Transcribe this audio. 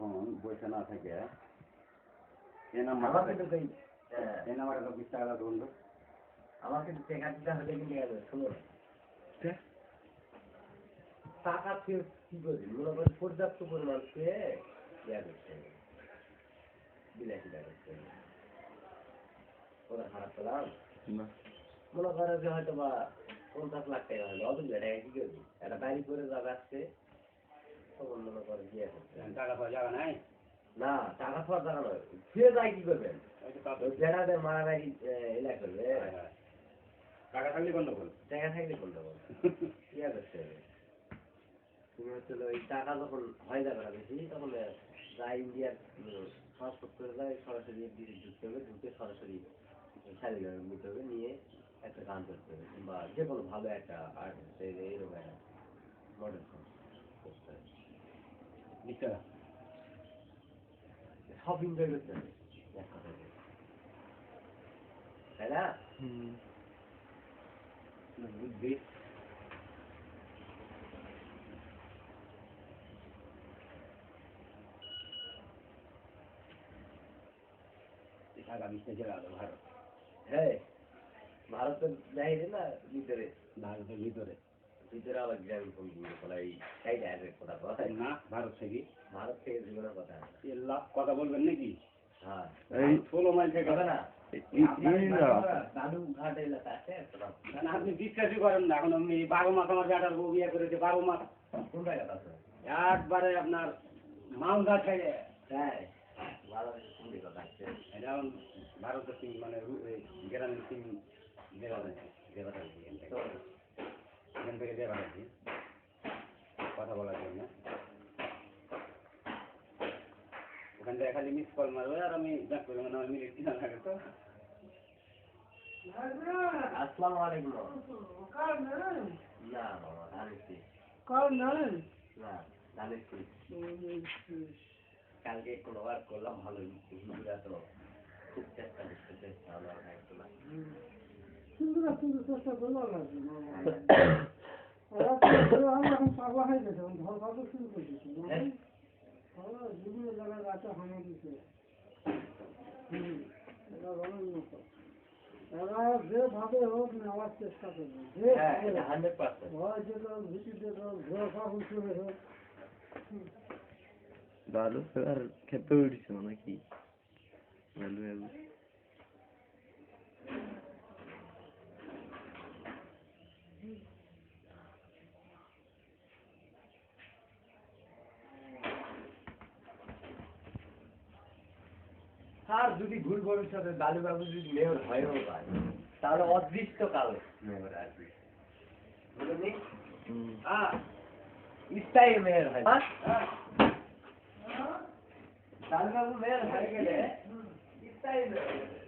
যখন বসে না থাকে এই নাম্বারটা 20 টাকা ধরুন তো আমার কিন্তু টাকা দিতে হবে কিন্তু শুনো টাকা ফেরত কি করবি মনে করেন পর্যাপ্ত পরিমাণ পেয়ে দেওয়া করতে হবে বিলাসিতা করতে হবে ওরা খারাপ পেলাম মনে করে যে হয়তো বা 50 লাখ টাকা হলো অত টাকা কি করবি একটা বাড়ি করে যাবে আসছে তখন মনে করে দিয়ে টাকা পাওয়া যাবে নাই না টাকা পাওয়ার টাকা নয় ফিরে যায় কি করবেন বেড়াদের মারামারি এলাকা করবে টাকা থাকলে গন্ডগোল টাকা থাকলে গন্ডগোল ইয়া করতে হবে তুমি হচ্ছে ওই টাকা যখন হয়ে যাবে না বেশি তখন যা ইন্ডিয়ার ট্রান্সপোর্ট করে যায় সরাসরি ঢুকতে হবে ঢুকে সরাসরি শারীরিক নিতে হবে নিয়ে একটা গান করতে হবে কিংবা যে কোনো ভালো একটা আর্টিস্ট এইরকম একটা মডেল করতে হবে সব এনজয় করতে হবে এক কথা তাই না বুদ্ধি আগামী থেকে ভারত হ্যাঁ ভারতের বাইরে না ভিতরে ভারতের ভিতরে ভিতরে আবার গ্রামীণ ফোন এই সাইড আসবে কথা কথা না ভারত থেকে জীবনের কথা কথা বলবেন নাকি হ্যাঁ এই 16 মাইল থেকে হবে না দাদু ঘাট এলাকা আছে আপনি বিশ্বাসই করেন না এখন আমি 12 মাস আমার বেটার বউ বিয়ে করেছে 12 মাস কোন জায়গাটা আছে একবারে আপনার মালদা ছেড়ে হ্যাঁ কথা আছে এটা ভারতের সিং মানে গ্রামের সিং এখান থেকে দেওয়া আছে কথা বলার জন্য ওখান থেকে খালি মিস কল মারবে আর আমি ব্যাক করে মানে আমার মিনিট কিনা লাগে তো আসসালামু আলাইকুম না বাবা জানিস না জানিস কালকে কোনো বার করলাম ভালো হিন্দুরা তো খুব চেষ্টা করতেছে চেষ্টা করলাম পাগলা হয়ে গেছে ধর পাগল শুরু করে দিচ্ছে বিভিন্ন জায়গায় রাতে হানা দিচ্ছে এরা যেভাবে হোক নেওয়ার চেষ্টা করবে ভিত্তিতে পাগল শুরু হোক ভালো আর খেতে উঠছে নাকি ভালো আর যদি ভুল ভবিষ্যতে লালুবাবু যদি মেয়র হয়েও পায় তাহলে অদৃষ্টকালে মেয়র আসবে স্থায়ী মেয়র হয় লালুবাবু মেয়র হয়ে গেলে স্থায়ী মেয়র